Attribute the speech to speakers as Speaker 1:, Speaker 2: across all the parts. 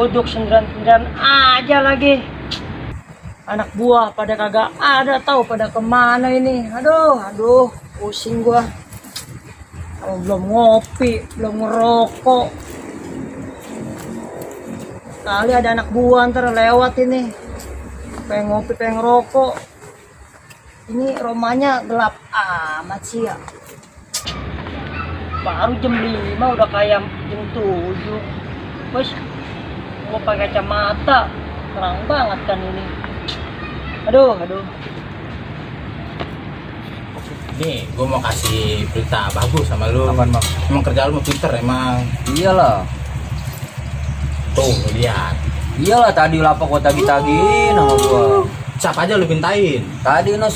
Speaker 1: duduk sendirian-sendirian aja lagi. Anak buah pada kagak ada, tahu pada kemana ini. Aduh, pusing gua. Oh, belum ngopi, belum ngerokok. Kali ada anak buah ntar lewat ini. Pengen ngopi, pengen ngerokok. Ini rumahnya gelap amat sih ya. Baru jam 5 udah kayak jam 7. Bos, gua pakai kacamata. Terang banget kan ini. Aduh.
Speaker 2: Nih, gue mau kasih berita bagus sama lu.
Speaker 3: Apaan, Bang?
Speaker 2: Emang kerja lu mau pinter emang.
Speaker 3: Iyalah.
Speaker 2: Tuh, lu lihat.
Speaker 3: Iyalah tadi lapak gua tagi-tagiin sama gua.
Speaker 2: Siapa aja lu pintain?
Speaker 3: Tadi no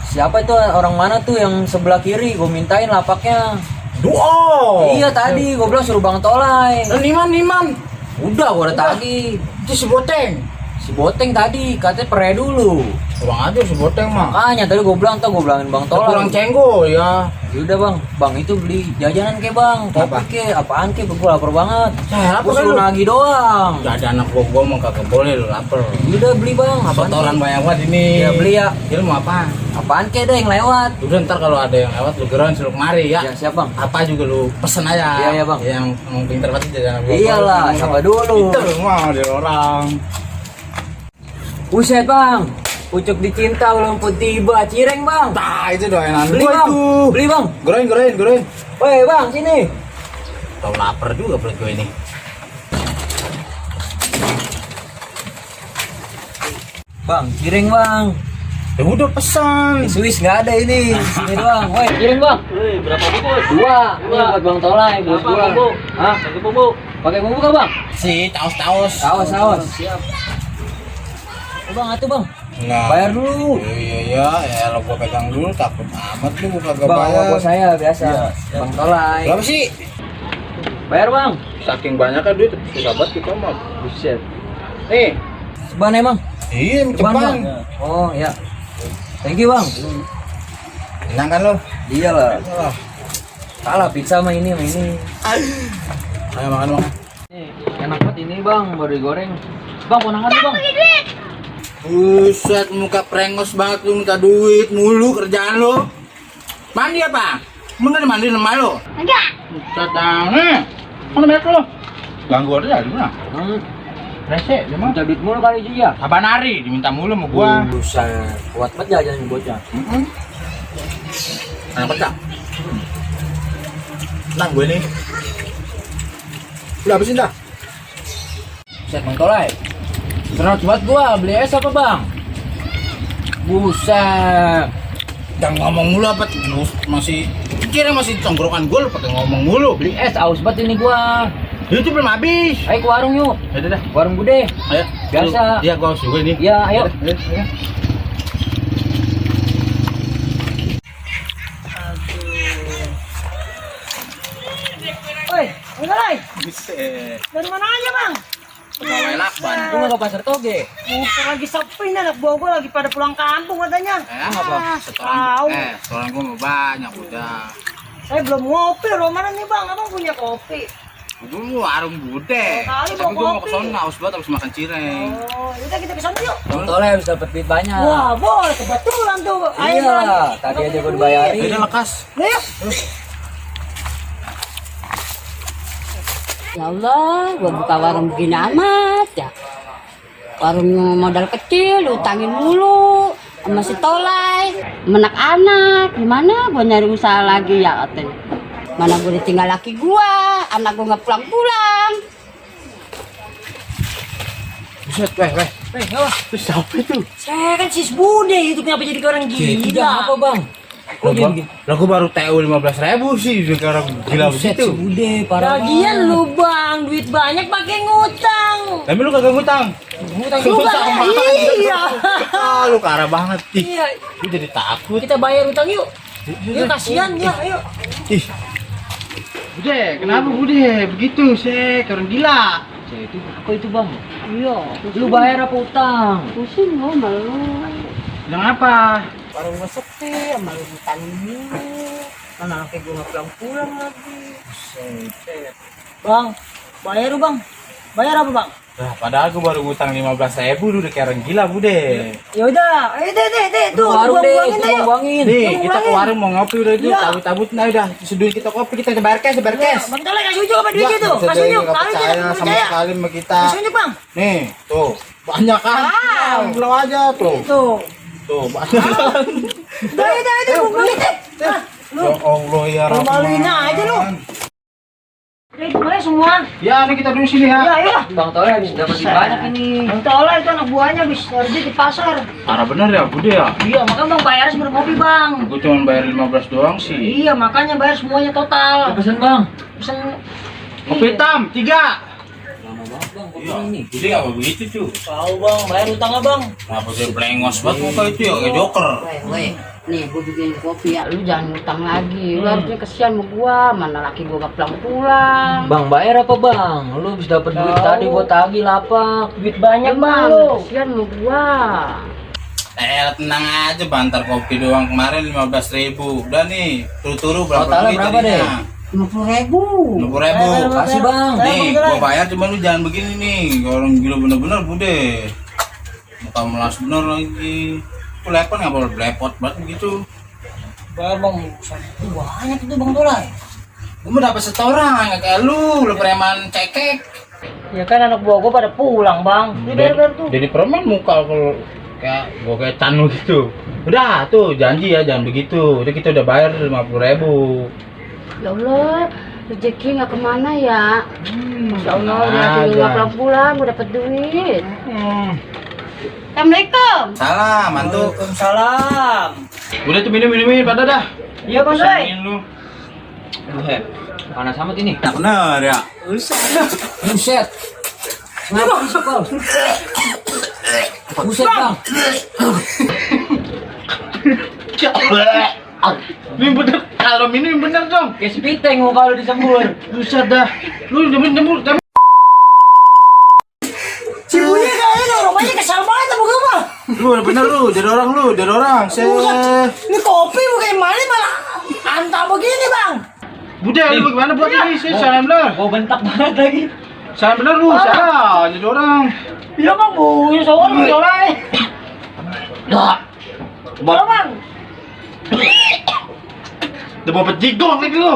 Speaker 3: siapa itu orang mana tuh yang sebelah kiri gua mintain lapaknya.
Speaker 2: Duo.
Speaker 3: Iya tadi gua bilang suruh Bang Tolai.
Speaker 2: Niman.
Speaker 3: Udah gua udah tagih.
Speaker 2: Itu si Boteng.
Speaker 3: Si Boteng tadi katanya pere dulu.
Speaker 2: Kurang aja si Boteng mah.
Speaker 3: Makanya tadi gua bilang tuh gua bilangin Bang Tolai.
Speaker 2: Kurang cenggo ya.
Speaker 3: Yaudah Bang itu beli jajanan ke Bang.
Speaker 2: Apa?
Speaker 3: Kopi ke, apaan ke, gua lapar banget.
Speaker 2: Saya
Speaker 3: Gua suruh nagih doang.
Speaker 2: Gak ada anak gua mau kagak boleh lu lapar.
Speaker 3: Udah beli Bang, apaan
Speaker 2: Setoran
Speaker 3: ke?
Speaker 2: banyak banget ini.
Speaker 3: Ya beli ya.
Speaker 2: Dia mau apa?
Speaker 3: Apaan ke dah yang lewat?
Speaker 2: Udah ntar kalau ada yang lewat lu geron suruh kemari ya.
Speaker 3: Ya siap Bang.
Speaker 2: Apa juga lu pesen aja.
Speaker 3: Iya, Bang.
Speaker 2: Yang mau pinter banget jajanan gua.
Speaker 3: Iyalah, siapa dulu?
Speaker 2: Itu mah dari orang.
Speaker 3: Buset Bang, pucuk dicinta belum pun tiba, cireng Bang.
Speaker 2: Nah itu doain
Speaker 3: Beli
Speaker 2: gua
Speaker 3: Bang,
Speaker 2: itu.
Speaker 3: beli Bang.
Speaker 2: Gorain.
Speaker 3: Woi Bang, sini.
Speaker 2: Tau lapar juga perut gue ini.
Speaker 3: Bang, cireng Bang.
Speaker 2: Ya udah pesan.
Speaker 3: Di Swiss nggak ada ini, sini doang. Woi, cireng Bang.
Speaker 1: Berapa bungkus?
Speaker 3: Dua. Ini buat Bang Tolai, buat
Speaker 1: Berapa
Speaker 3: gua.
Speaker 1: bumbu?
Speaker 3: Hah?
Speaker 1: Pakai bumbu.
Speaker 3: Pakai bumbu kah Bang?
Speaker 2: Si taos.
Speaker 3: Saus.
Speaker 1: Siap.
Speaker 3: Oh, Bang, atuh Bang.
Speaker 2: Nah.
Speaker 3: Bayar dulu.
Speaker 2: Iya. Ya lo gua pegang dulu takut amat lu gua kagak
Speaker 3: Bang,
Speaker 2: bayar.
Speaker 3: bos saya biasa.
Speaker 1: Iya.
Speaker 3: Bang Tolai.
Speaker 2: Berapa sih?
Speaker 3: Bayar Bang.
Speaker 2: Saking banyaknya duit susah banget kita mah.
Speaker 3: Buset.
Speaker 2: Nih.
Speaker 3: Seban emang.
Speaker 2: Iya,
Speaker 3: Seban,
Speaker 2: Jepang.
Speaker 3: Bang. Oh, ya. Thank you Bang.
Speaker 2: Enak kan lo?
Speaker 3: Iyalah. Salah pizza sama ini.
Speaker 2: Ayo makan.
Speaker 3: Nih, enak banget ini Bang, baru digoreng. Bang, konangan nih Bang.
Speaker 2: Buset, muka prengos banget lu minta duit mulu kerjaan lo. Mandi apa? Bener mandi sama lo?
Speaker 4: Enggak.
Speaker 2: Buset dah. Mana banyak lo? Ganggu aja di mana? Rese, dia mah.
Speaker 3: Minta duit mulu kali dia.
Speaker 2: Kapan hari diminta mulu sama gua.
Speaker 3: Buset, kuat banget jajan bocah.
Speaker 2: Anak pecah. Tenang gue nih. Udah habisin dah.
Speaker 3: Buset, Bang Tolai. Serot buat gua, beli es apa Bang? Buset.
Speaker 2: Jangan ngomong mulu apa masih kira masih tongkrongan gue lu pakai ngomong mulu.
Speaker 3: Beli es, aus banget ini gua.
Speaker 2: Itu belum habis.
Speaker 3: Ayo ke warung yuk.
Speaker 2: Udah dah.
Speaker 3: Warung Bude.
Speaker 2: Ayo.
Speaker 3: Biasa.
Speaker 2: Iya, gua harus juga ini.
Speaker 3: Ya, ayo.
Speaker 2: Ayo.
Speaker 1: Woi, Tolai.
Speaker 2: Buset.
Speaker 1: Dari mana aja Bang?
Speaker 2: Pegawai lakban.
Speaker 3: Gua nggak ke pasar Toge.
Speaker 1: Muka lagi sepi nih, anak buah gua lagi pada pulang kampung katanya.
Speaker 2: Apa?
Speaker 1: Tahu.
Speaker 2: Setoran gua mau banyak udah.
Speaker 1: Saya belum ngopi, loh mana nih Bang? Abang punya kopi.
Speaker 2: Dulu warung Bude.
Speaker 1: Kali
Speaker 2: Tapi
Speaker 1: mau
Speaker 2: gua mau
Speaker 1: kopi.
Speaker 2: ke sono, haus banget habis makan cireng.
Speaker 1: Oh, yaudah kita kesana yuk.
Speaker 3: Bang Tolai harus dapat duit banyak.
Speaker 1: Wah, boleh kebetulan tuh. Ayo,
Speaker 3: Iya,
Speaker 1: Bang.
Speaker 3: tadi aja gua
Speaker 1: Duit.
Speaker 3: dibayarin.
Speaker 2: Udah lekas.
Speaker 1: Yuk.
Speaker 4: Ya Allah, gua buka warung begini amat ya. Warung modal kecil, utangin mulu sama si Tolai. Anak-anak, gimana gua nyari usaha lagi ya katanya. Mana gua ditinggal laki gua, anak gua nggak pulang-pulang.
Speaker 2: Buset, weh.
Speaker 3: Apa?
Speaker 2: Itu siapa itu?
Speaker 1: Saya kan sis Bude, itu kenapa jadi orang
Speaker 3: Gitu
Speaker 1: gila?
Speaker 3: apa Bang? Kok dia begini?
Speaker 2: Lah gua baru TU 15.000 sih sekarang gila
Speaker 3: Buset,
Speaker 2: begitu.
Speaker 3: si Bude parah.
Speaker 1: Lagian lu Bang, duit banyak pakai ngutang.
Speaker 2: Tapi lu kagak ngutang.
Speaker 3: Ngutang
Speaker 1: Lu
Speaker 3: juga.
Speaker 1: kan iya.
Speaker 2: Ah, lu parah banget. Ih,
Speaker 1: Iya,
Speaker 2: gua jadi takut.
Speaker 1: kita bayar utang yuk. Yuk kasihan ya, ayo.
Speaker 2: Ih. Bude, kenapa Bude? Begitu, orang gila.
Speaker 3: Itu apa itu Bang?
Speaker 1: Iya,
Speaker 3: Lu bayar apa utang?
Speaker 4: Pusing gua malu.
Speaker 2: Bilang apa?
Speaker 1: warung gua sepi, sama lu utangin mulu. Kan anaknya gua nggak pulang-pulang lagi. Bang, bayar lu Bang. Bayar apa bang?
Speaker 2: Nah, padahal gue baru ngutang 15.000 lu udah kayak orang gila bude.
Speaker 1: Ya udah, deh, tuh,
Speaker 3: Warung deh,
Speaker 1: buang-buangin
Speaker 3: itu
Speaker 1: ayo.
Speaker 3: buangin.
Speaker 2: Nih,
Speaker 1: Tunggu
Speaker 2: kita ke
Speaker 1: lagi.
Speaker 2: warung mau ngopi udah itu,
Speaker 1: Iya.
Speaker 2: tabut-tabut nah udah. Seduhin kita kopi, kita sebar cash.
Speaker 1: Bang Tolek kasih unjuk apa duitnya tuh? Kasih unjuk,
Speaker 2: Nggak
Speaker 1: kali
Speaker 2: percaya
Speaker 1: tidak
Speaker 2: sama
Speaker 1: percaya.
Speaker 2: sekali sama kita.
Speaker 1: Kasih unjuk bang.
Speaker 2: Nih, tuh. Banyak kan?
Speaker 1: Wow.
Speaker 2: Bilang aja tuh.
Speaker 1: Tuh.
Speaker 2: Tuh, banyak kan?
Speaker 1: Udah, buang-buangin deh. Ah, lu,
Speaker 2: Ya Allah ya
Speaker 1: lu maluin aja lu. Ini kemarin semua.
Speaker 2: Ya, ini kita dulu sini
Speaker 1: Ya,
Speaker 2: ya.
Speaker 1: ya.
Speaker 3: Bang Toleh habis dapat banyak ini.
Speaker 1: Bang Tolek itu anak buahnya habis kerja di pasar.
Speaker 2: Parah bener ya, bude ya.
Speaker 1: Iya, makanya bang bayar sebelum kopi bang.
Speaker 2: Gue cuma bayar 15 doang sih.
Speaker 1: Iya, makanya bayar semuanya total.
Speaker 3: Pesan bang.
Speaker 1: Pesen
Speaker 2: Kopi hitam 3.
Speaker 3: Lama banget bang, kopi ini.
Speaker 2: Bude apa begitu cuy?
Speaker 1: tahu bang, bayar utangnya bang.
Speaker 2: Kenapa dia blengos banget muka itu ya, kayak joker.
Speaker 4: Weh, nih gue bikin kopi ya, lu jangan ngutang lagi. Lu harusnya kesian sama gua, mana laki gua gak pulang-pulang.
Speaker 3: Bang bayar apa bang? Lu habis dapat duit
Speaker 1: Tahu.
Speaker 3: tadi buat tagih lapak.
Speaker 1: Duit banyak bang.
Speaker 4: Lu kesian sama gua.
Speaker 2: Tenang aja, bantar kopi doang kemarin 15.000. Udah nih, turu-turu berapa
Speaker 3: Totalnya
Speaker 2: duit
Speaker 3: berapa
Speaker 2: tadinya?
Speaker 4: 50.000.
Speaker 2: 50.000.
Speaker 3: Kasih bang.
Speaker 2: Nih, gua bayar cuma lu jangan begini nih. Orang gila bener-bener bude. Muka melas bener lagi. Itu lepon nggak boleh blepot banget begitu.
Speaker 1: Bayar bang, banyak itu bang Tolek.
Speaker 2: Gua mau dapet setoran nggak kayak lu preman cekek.
Speaker 1: Ya kan anak buah gua pada pulang bang. Ini bayar tuh.
Speaker 2: Jadi preman muka kalau kayak gua kayak Chan lu gitu. Udah tuh janji ya jangan begitu. Udah kita udah bayar 50.000.
Speaker 4: Ya Allah, rezeki nggak kemana ya? Masya Allah, udah
Speaker 2: Ada.
Speaker 4: laki gua gak pulang, gua dapet duit. Assalamualaikum.
Speaker 2: Salam, mantu.
Speaker 1: Waalaikumsalam.
Speaker 2: Udah tuh minum-minumin pada dah.
Speaker 1: Iya bang Tolek.
Speaker 2: Pesenin lu.
Speaker 3: Buset, panas amat ini.
Speaker 2: Tak bener ya.
Speaker 3: Buset. Kenapa sih kau? Buset bang.
Speaker 2: Ini bener, kalau ini bener dong.
Speaker 3: Kayak sepiteng mau kalau disembur.
Speaker 2: Buset dah. Lu jemur.
Speaker 1: Si Bunyi kayaknya rumahnya kesal banget sama gua bang.
Speaker 2: Lu bener lu, jadi orang.
Speaker 1: Buset, ini kopi bukan mana malah antah begini bang.
Speaker 2: Bude, lu gimana buat ini sih? Salah bener.
Speaker 3: Gua bentak banget lagi.
Speaker 2: Salah bener lu, salah. Jadi orang.
Speaker 1: Iya bang, bunyi soal bang Tolek.
Speaker 2: Dah.
Speaker 1: Iya bang.
Speaker 2: Udah bawa pejigong lagi lu.